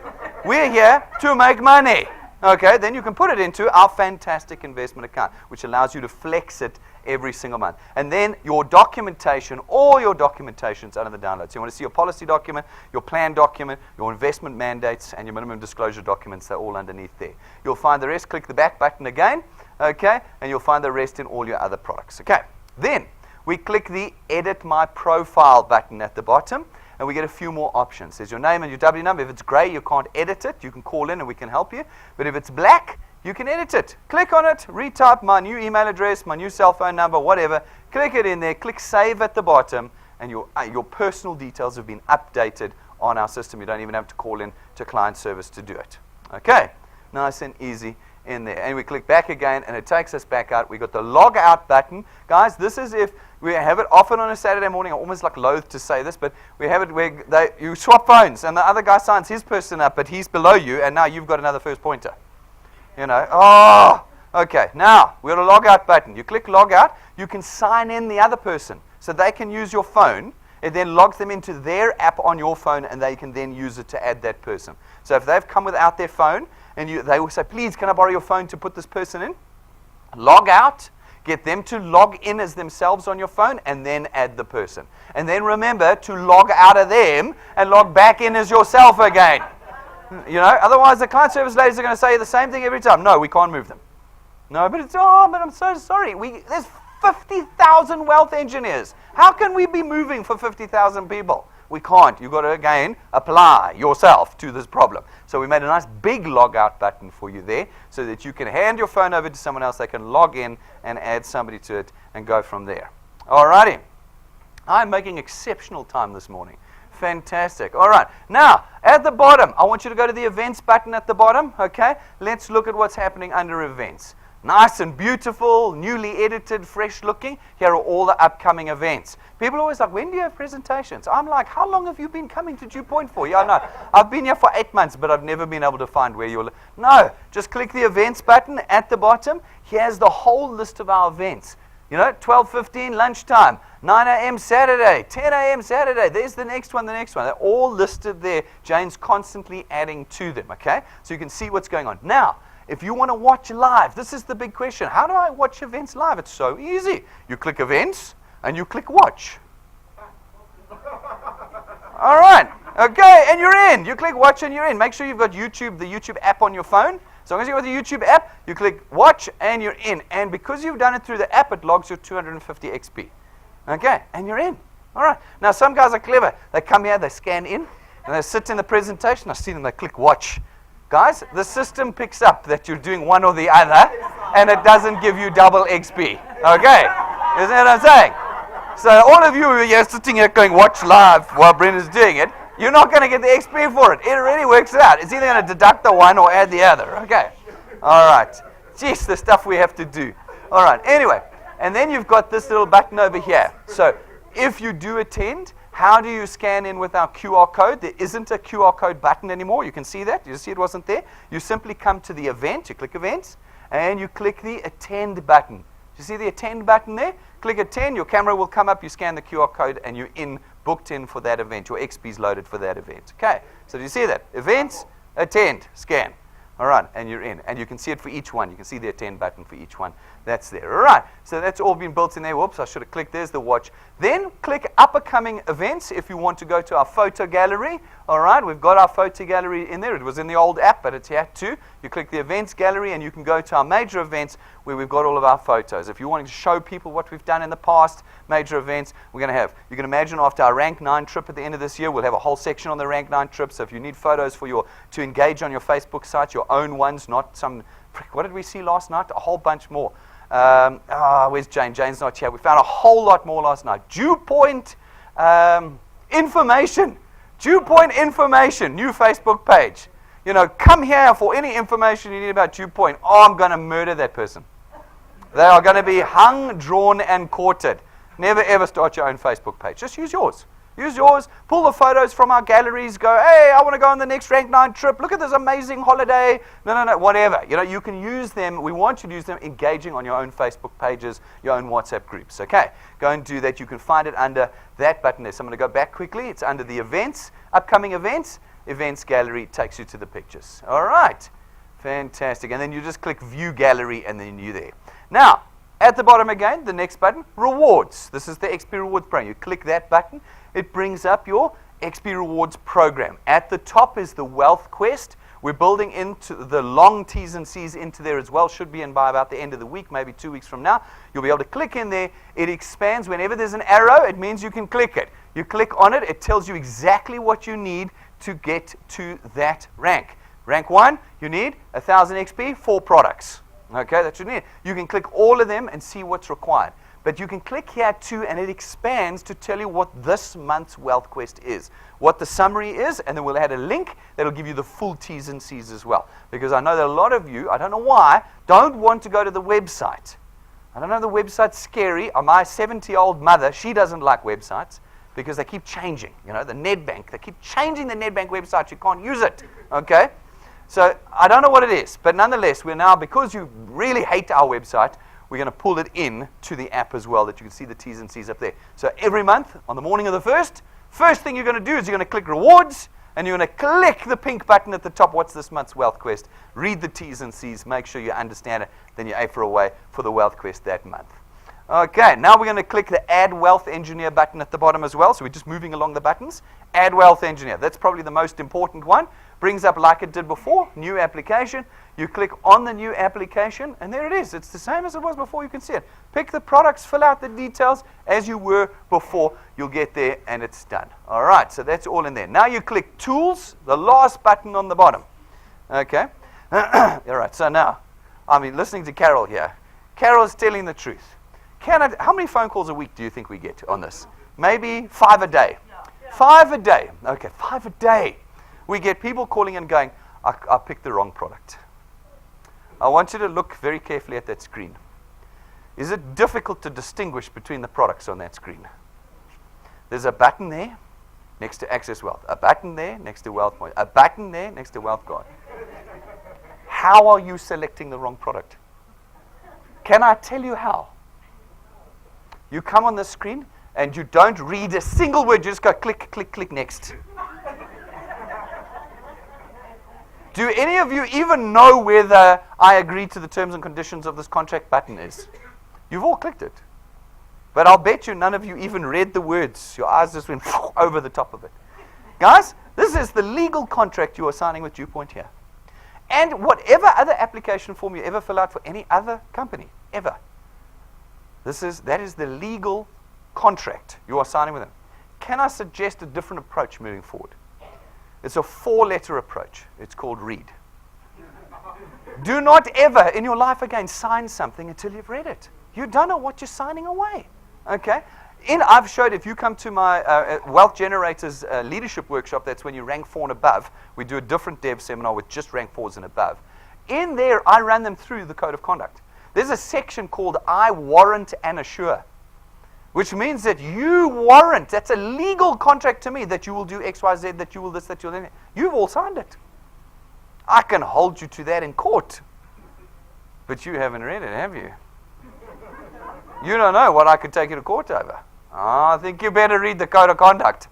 We're here to make money, okay? Then you can put it into our fantastic investment account, which allows you to flex it every single month. And then your documentation, all your documentation's under the download. So you want to see your policy document, your plan document, your investment mandates, and your minimum disclosure documents. They're all underneath there. You'll find the rest. Click the back button again, okay? And you'll find the rest in all your other products, okay? Then we click the Edit My Profile button at the bottom, and we get a few more options. There's your name and your W number. If it's gray, you can't edit it. You can call in and we can help you. But if it's black, you can edit it. Click on it, retype my new email address, my new cell phone number, whatever. Click it in there, click Save at the bottom, and your personal details have been updated on our system. You don't even have to call in to client service to do it. Okay, nice and easy in there. And we click back again, and it takes us back out. We got the Log Out button. Guys, this is if we have it often on a Saturday morning. I'm almost like loath to say this, but we have it where you swap phones, and the other guy signs his person up, but he's below you, and now you've got another first pointer. You know, oh, okay. Now, we've got a log out button. You click log out, you can sign in the other person. So they can use your phone. It then logs them into their app on your phone, and they can then use it to add that person. So if they've come without their phone, and they will say, please, can I borrow your phone to put this person in? Log out, get them to log in as themselves on your phone, and then add the person. And then remember to log out of them and log back in as yourself again. You know, otherwise the client service ladies are going to say the same thing every time. No, we can't move them. No, but but I'm so sorry. There's 50,000 wealth engineers. How can we be moving for 50,000 people? We can't. You've got to, again, apply yourself to this problem. So we made a nice big log out button for you there so that you can hand your phone over to someone else. They can log in and add somebody to it and go from there. All righty. I'm making exceptional time this morning. Fantastic. All right. Now, at the bottom, I want you to go to the events button at the bottom. Okay. Let's look at what's happening under events. Nice and beautiful, newly edited, fresh looking. Here are all the upcoming events. People are always like, when do you have presentations? I'm like, how long have you been coming to DuePoint for? Yeah, no, I've been here for 8 months, but I've never been able to find where you'll... No, just click the events button at the bottom. Here's the whole list of our events. You know, 12:15 lunchtime, 9 a.m. Saturday, 10 a.m. Saturday. There's the next one, the next one. They're all listed there. Jane's constantly adding to them, okay? So you can see what's going on. Now, if you want to watch live, this is the big question. How do I watch events live? It's so easy. You click events and you click watch. All right. Okay, and you're in. You click watch and you're in. Make sure you've got YouTube, the YouTube app on your phone. As long as you've got the YouTube app, you click watch and you're in. And because you've done it through the app, it logs your 250 XP. Okay, and you're in. All right. Now, some guys are clever. They come here, they scan in, and they sit in the presentation. I see them, they click watch. Guys, the system picks up that you're doing one or the other, and it doesn't give you double XP. Okay? You see what I'm saying? So all of you who are sitting here going, watch live while Brendan's doing it, you're not going to get the XP for it. It really works it out. It's either going to deduct the one or add the other. Okay? All right. Jeez, the stuff we have to do. All right. Anyway, and then you've got this little button over here. So if you do attend, how do you scan in with our QR code? There isn't a QR code button anymore. You can see that. You see it wasn't there. You simply come to the event. You click events, and you click the attend button. Do you see the attend button there? Click attend. Your camera will come up. You scan the QR code, and you're booked in for that event. Your XP's loaded for that event. Okay. So do you see that? Events, attend, scan. All right, and you're in. And you can see it for each one. You can see the attend button for each one. That's there. All right, so that's all been built in there. Whoops, I should have clicked. There's the watch. Then click upcoming events if you want to go to our photo gallery. All right, we've got our photo gallery in there. It was in the old app, but it's here too. You click the events gallery, and you can go to our major events where we've got all of our photos. If you're wanting to show people what we've done in the past, major events, we're going to have. You can imagine after our Rank 9 trip at the end of this year, we'll have a whole section on the Rank 9 trip. So if you need photos for to engage on your Facebook site, your own ones, not some, what did we see last night? A whole bunch more. Where's Jane? Jane's not here. We found a whole lot more last night. DuePoint information. DuePoint information. New Facebook page. Come here for any information you need about DuePoint. Oh, I'm going to murder that person. They are going to be hung, drawn, and quartered. Never, ever start your own Facebook page. Just use yours. Use yours. Pull the photos from our galleries. Go, hey, I want to go on the next Rank 9 trip. Look at this amazing holiday. No, whatever. You can use them. We want you to use them engaging on your own Facebook pages, your own WhatsApp groups. Okay, go and do that. You can find it under that button there. So I'm going to go back quickly. It's under the events, upcoming events. Events gallery takes you to the pictures. All right. Fantastic. And then you just click view gallery, and then you're there. Now, at the bottom again, the next button, rewards. This is the XP Rewards program. You click that button. It brings up your XP Rewards program. At the top is the Wealth Quest. We're building into the long T's and C's into there as well. Should be in by about the end of the week, maybe 2 weeks from now. You'll be able to click in there. It expands. Whenever there's an arrow, it means you can click it. You click on it. It tells you exactly what you need to get to that rank. Rank 1, you need 1,000 XP, 4 products. Okay, that's what you need. You can click all of them and see what's required. But you can click here too, and it expands to tell you what this month's Wealth Quest is, what the summary is, and then we'll add a link that'll give you the full T's and C's as well. Because I know that a lot of you, I don't know why, don't want to go to the website. I don't know, the website's scary. My 70-year-old mother, she doesn't like websites because they keep changing. The Nedbank, they keep changing the Nedbank website. You can't use it. Okay? So I don't know what it is, but nonetheless, we're now, because you really hate our website, we're going to pull it in to the app as well, that you can see the T's and C's up there. So every month, on the morning of the first thing you're going to do is you're going to click rewards, and you're going to click the pink button at the top. What's this month's Wealth Quest? Read the T's and C's, make sure you understand it, then you're A for away for the Wealth Quest that month. Okay, now we're going to click the Add Wealth Engineer button at the bottom as well. So we're just moving along the buttons. Add Wealth Engineer. That's probably the most important one. Brings up, like it did before, new application. You click on the new application, and there it is. It's the same as it was before. You can see it. Pick the products, fill out the details as you were before. You'll get there, and it's done. All right, so that's all in there. Now you click Tools, the last button on the bottom. Okay? All right, so now, listening to Carol here. Carol's telling the truth. How many phone calls a week do you think we get on this? Maybe 5 a day. 5 a day. Okay, 5 a day. We get people calling and going, I picked the wrong product. I want you to look very carefully at that screen. Is it difficult to distinguish between the products on that screen? There's a button there next to Access Wealth. A button there next to WealthPoint. A button there next to WealthGuard. How are you selecting the wrong product? Can I tell you how? You come on the screen and you don't read a single word. You just go click, click, click, next. Do any of you even know where the I agree to the terms and conditions of this contract button is? You've all clicked it. But I'll bet you none of you even read the words. Your eyes just went over the top of it. Guys, this is the legal contract you are signing with DuePoint here. And whatever other application form you ever fill out for any other company, ever. That is the legal contract you are signing with them. can I suggest a different approach moving forward? It's a 4-letter approach. It's called read. Do not ever in your life again sign something until you've read it. You don't know what you're signing away. Okay? I've showed, if you come to my Wealth Generators leadership workshop, that's when you rank 4 and above. We do a different dev seminar with just rank 4s and above. In there, I run them through the code of conduct. There's a section called I warrant and assure, which means that you warrant, that's a legal contract to me, that you will do X, Y, Z, that you will this, that you will that. You've all signed it. I can hold you to that in court. But you haven't read it, have you? You don't know what I could take you to court over. I think you better read the code of conduct.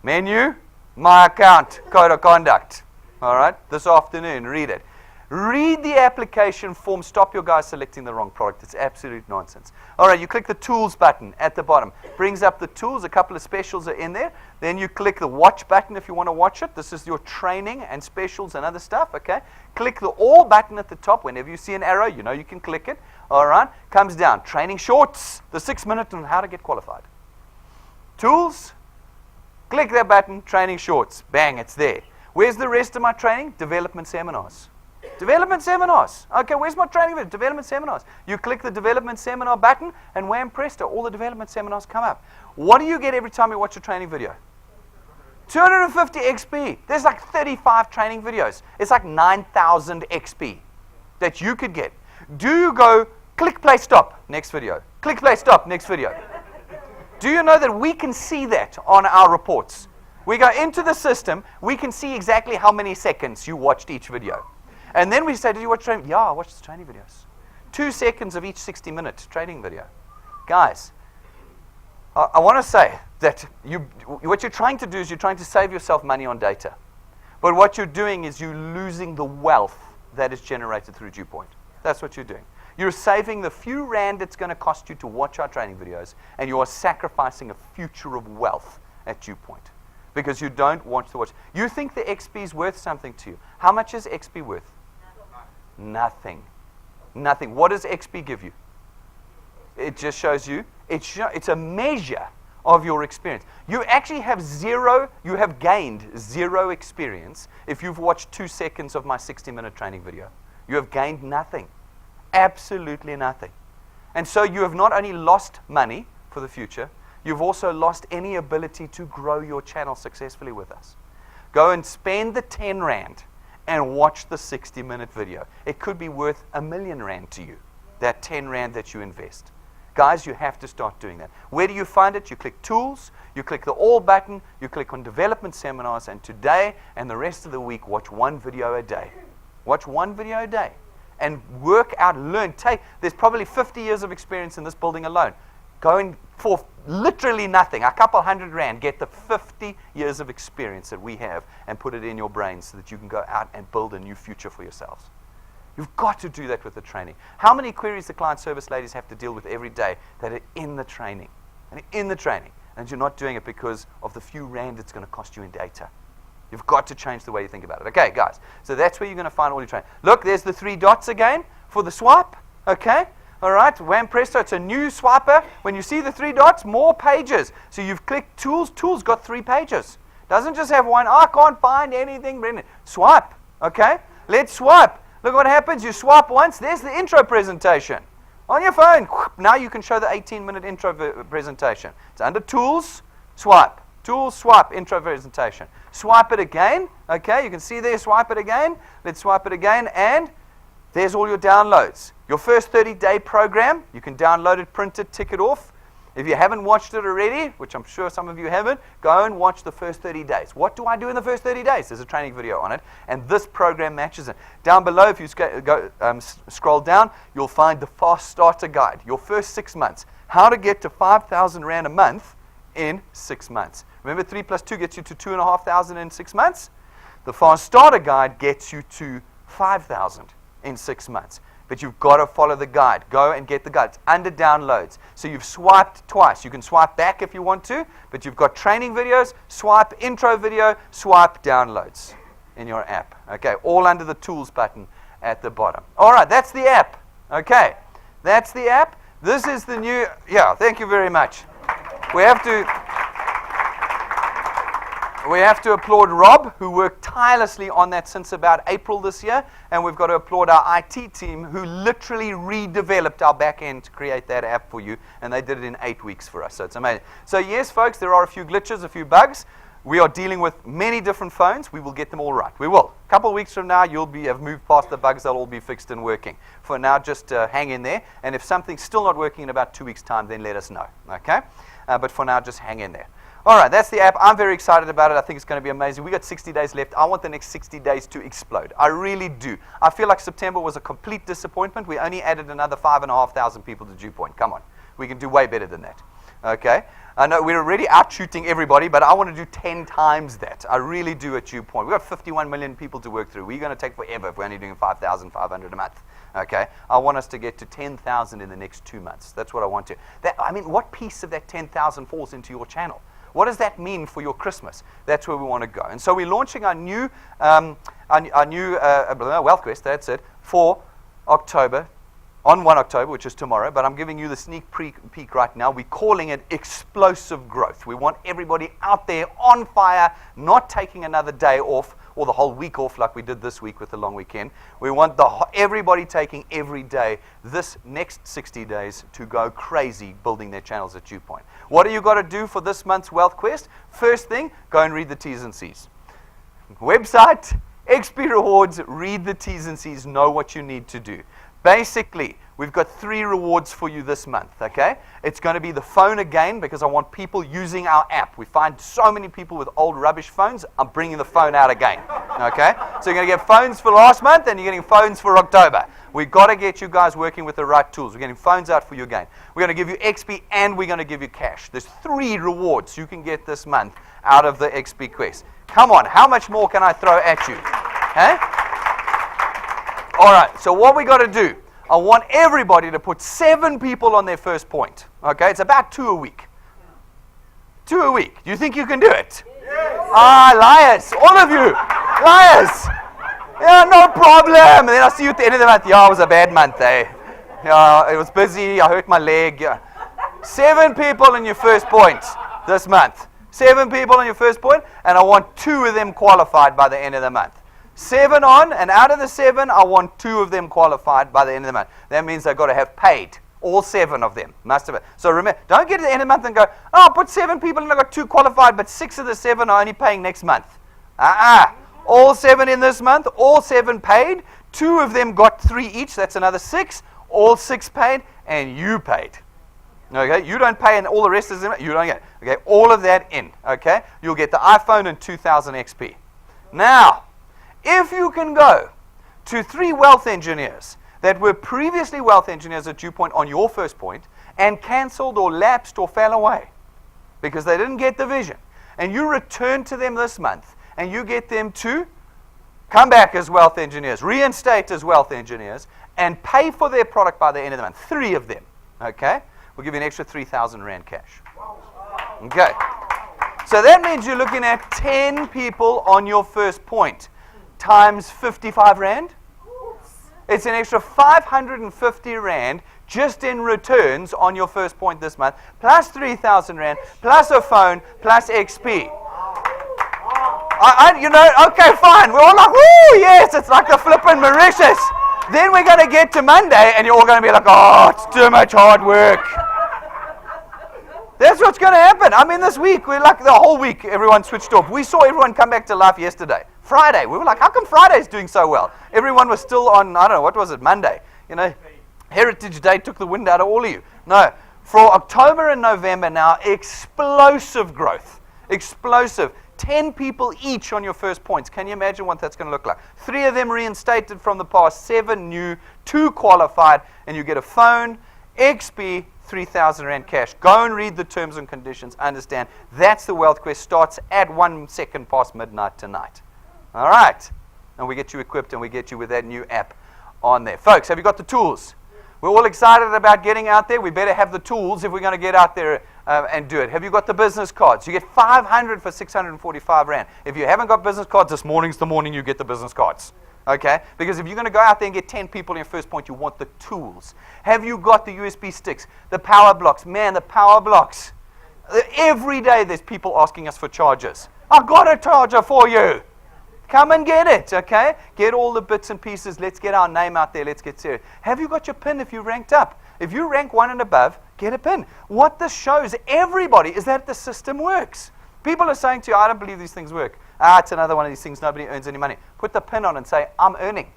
Menu, my account, code of conduct. All right, this afternoon, read it. Read the application form. Stop your guys selecting the wrong product. It's absolute nonsense. All right, you click the tools button at the bottom. Brings up the tools. A couple of specials are in there. Then you click the watch button if you want to watch it. This is your training and specials and other stuff, okay? Click the all button at the top. Whenever you see an arrow, you know you can click it. All right, comes down. Training shorts, the 6-minute on how to get qualified. Tools, click that button, training shorts. Bang, it's there. Where's the rest of my training? Development seminars. Development seminars. Okay, where's my training video? Development seminars. You click the development seminar button, and wham presto, all the development seminars come up. What do you get every time you watch a training video? 250 XP. There's like 35 training videos. It's like 9,000 XP that you could get. Do you go, click, play, stop, next video. Click, play, stop, next video. Do you know that we can see that on our reports? We go into the system, we can see exactly how many seconds you watched each video. And then we say, did you watch training? Yeah, I watched the training videos. 2 seconds of each 60-minute training video. Guys, I want to say that what you're trying to do is you're trying to save yourself money on data. But what you're doing is you're losing the wealth that is generated through DuePoint. That's what you're doing. You're saving the few rand it's going to cost you to watch our training videos, and you are sacrificing a future of wealth at DuePoint because you don't want to watch. You think the XP is worth something to you. How much is XP worth? Nothing. Nothing. What does XP give you? It just shows you, it's a measure of your experience. You actually have you have gained 0 experience if you've watched 2 seconds of my 60-minute training video. You have gained nothing. Absolutely nothing. And so you have not only lost money for the future, you've also lost any ability to grow your channel successfully with us. Go and spend the 10 rand and watch the 60-minute video. It could be worth R1,000,000 rand to you, that 10 rand that you invest. Guys, you have to start doing that. Where do you find it? You click tools, you click the all button, you click on development seminars, and today and the rest of the week, watch 1 video a day. Watch 1 video a day. And work out, learn, there's probably 50 years of experience in this building alone. Going for literally nothing, a couple hundred rand, get the 50 years of experience that we have and put it in your brain so that you can go out and build a new future for yourselves. You've got to do that with the training. How many queries the client service ladies have to deal with every day that are in the training? And in the training. And you're not doing it because of the few rand it's going to cost you in data. You've got to change the way you think about it. Okay, guys. So that's where you're going to find all your training. Look, there's the 3 dots again for the swipe. Okay. All right. Wham presto. It's a new swiper. When you see the 3 dots, more pages. So you've clicked tools. Tools got 3 pages. Doesn't just have one. I can't find anything. Swipe. Okay. Let's swipe. Look what happens. You swipe once. There's the intro presentation. On your phone. Now you can show the 18-minute intro presentation. It's under tools. Swipe. Tools, swipe, intro presentation. Swipe it again. Okay, you can see there, swipe it again. Let's swipe it again, and there's all your downloads. Your first 30-day program, you can download it, print it, tick it off. If you haven't watched it already, which I'm sure some of you haven't, go and watch the first 30 days. What do I do in the first 30 days? There's a training video on it, and this program matches it. Down below, if you scroll down, you'll find the Fast Starter Guide. Your first 6 months. How to get to 5,000 rand a month in 6 months. Remember, 3 plus 2 gets you to 2,500 in 6 months? The Fast Starter Guide gets you to 5,000 in 6 months. But you've got to follow the guide. Go and get the guide. It's under downloads. So you've swiped twice. You can swipe back if you want to, but you've got training videos, swipe intro video, swipe downloads in your app. Okay, all under the tools button at the bottom. All right, that's the app. Okay, that's the app. This is the new, thank you very much. We have to, We have to applaud Rob, who worked tirelessly on that since about April this year. And we've got to applaud our IT team, who literally redeveloped our back end to create that app for you. And they did it in 8 weeks for us. So it's amazing. So yes, folks, there are a few glitches, a few bugs. We are dealing with many different phones. We will get them all right. We will. A couple of weeks from now, you'll have moved past the bugs. They'll all be fixed and working. For now, just hang in there. And if something's still not working in about 2 weeks' time, then let us know. Okay? But for now, just hang in there. All right, that's the app. I'm very excited about it. I think it's going to be amazing. We got 60 days left. I want the next 60 days to explode. I really do. I feel like September was a complete disappointment. We only added another 5,500 people to DuePoint. Come on. We can do way better than that. Okay? I know we're already out-shooting everybody, but I want to do 10 times that. I really do at DuePoint. We've got 51 million people to work through. We're going to take forever if we're only doing 5,500 a month. Okay? I want us to get to 10,000 in the next 2 months. That's what I want to. What piece of that 10,000 falls into your channel? What does that mean for your Christmas? That's where we want to go. And so we're launching our new Wealth Quest, that's it, for October, on 1 October, which is tomorrow. But I'm giving you the sneak peek right now. We're calling it explosive growth. We want everybody out there on fire, not taking another day off or the whole week off like we did this week with the long weekend. We want everybody taking every day this next 60 days to go crazy building their channels at DuePoint. What do you got to do for this month's Wealth Quest? First thing, go and read the T's and C's. Website, XP Rewards, read the T's and C's, know what you need to do. Basically, we've got 3 rewards for you this month, okay? It's going to be the phone again because I want people using our app. We find so many people with old rubbish phones. I'm bringing the phone out again, okay? So you're going to get phones for last month and you're getting phones for October. We've got to get you guys working with the right tools. We're getting phones out for you again. We're going to give you XP and we're going to give you cash. There's 3 rewards you can get this month out of the XP Quest. Come on, how much more can I throw at you? Okay? All right, so what we got to do, I want everybody to put 7 people on their first point. Okay, it's about 2 a week. 2 a week. Do you think you can do it? Yes. Liars. All of you. Liars. Yeah, no problem. And then I'll see you at the end of the month. Yeah, it was a bad month, eh? Yeah, it was busy. I hurt my leg. Yeah. 7 people in your first point this month. 7 people on your first point, and I want 2 of them qualified by the end of the month. 7 on, and out of the 7, I want 2 of them qualified by the end of the month. That means they've got to have paid. All 7 of them must have it. So remember, don't get to the end of the month and go, oh, I put 7 people and I got 2 qualified, but 6 of the 7 are only paying next month. All 7 in this month, all 7 paid. 2 of them got 3 each, that's another 6. All 6 paid, and you paid. Okay, you don't pay and all the rest is in it, you don't get it. Okay, all of that in. Okay, you'll get the iPhone and 2,000 XP. Now, if you can go to 3 wealth engineers that were previously wealth engineers at DuePoint on your first point and cancelled or lapsed or fell away because they didn't get the vision, and you return to them this month and you get them to come back as wealth engineers, reinstate as wealth engineers, and pay for their product by the end of the month, 3 of them, okay? We'll give you an extra 3,000 Rand cash. Okay. So that means you're looking at 10 people on your first point. Times 55 Rand. It's an extra 550 Rand just in returns on your first point this month, plus 3,000 Rand, plus a phone, plus XP. Okay, fine. We're all like, woo, yes, it's like the flippin' Mauritius. Then we're going to get to Monday, and you're all going to be like, oh, it's too much hard work. That's what's going to happen. I mean, this week, we're like the whole week, everyone switched off. We saw everyone come back to life yesterday. Friday, we were like, how come Friday's doing so well? Everyone was still on, I don't know, what was it, Monday? You know, Heritage Day took the wind out of all of you. No, for October and November now, explosive growth. Explosive. 10 people each on your first points. Can you imagine what that's going to look like? 3 of them reinstated from the past, 7 new, 2 qualified, and you get a phone, XP, 3,000 Rand cash. Go and read the terms and conditions. Understand, that's the Wealth Quest. Starts at 1 second past midnight tonight. All right. And we get you equipped and we get you with that new app on there. Folks, have you got the tools? We're all excited about getting out there. We better have the tools if we're going to get out there and do it. Have you got the business cards? You get 500 for 645 Rand. If you haven't got business cards, this morning's the morning you get the business cards. Okay? Because if you're going to go out there and get 10 people in your first point, you want the tools. Have you got the USB sticks? The power blocks? Man, the power blocks. Every day there's people asking us for chargers. I got a charger for you. Come and get it, okay? Get all the bits and pieces. Let's get our name out there. Let's get serious. Have you got your pin if you ranked up? If you rank 1 and above, get a pin. What this shows everybody is that the system works. People are saying to you, I don't believe these things work. It's another one of these things. Nobody earns any money. Put the pin on and say, I'm earning.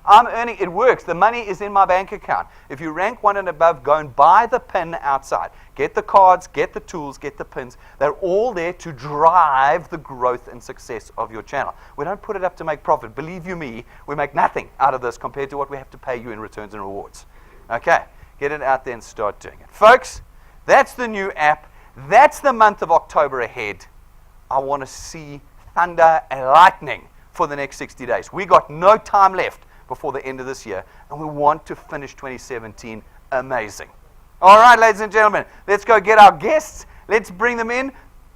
I'm earning. It works. The money is in my bank account. If you rank 1 and above, go and buy the pin outside. Get the cards, get the tools, get the pins. They're all there to drive the growth and success of your channel. We don't put it up to make profit. Believe you me, we make nothing out of this compared to what we have to pay you in returns and rewards. Okay, get it out there and start doing it. Folks, that's the new app. That's the month of October ahead. I want to see thunder and lightning for the next 60 days. We got no time left before the end of this year, and we want to finish 2017 amazing. All right, ladies and gentlemen, let's go get our guests. Let's bring them in.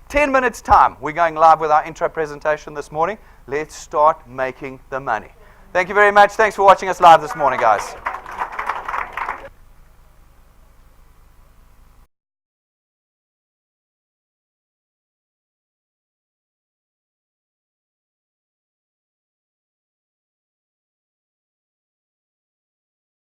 10 minutes time. We're going live with our intro presentation this morning. Let's start making the money. Thank you very much. Thanks for watching us live this morning, guys.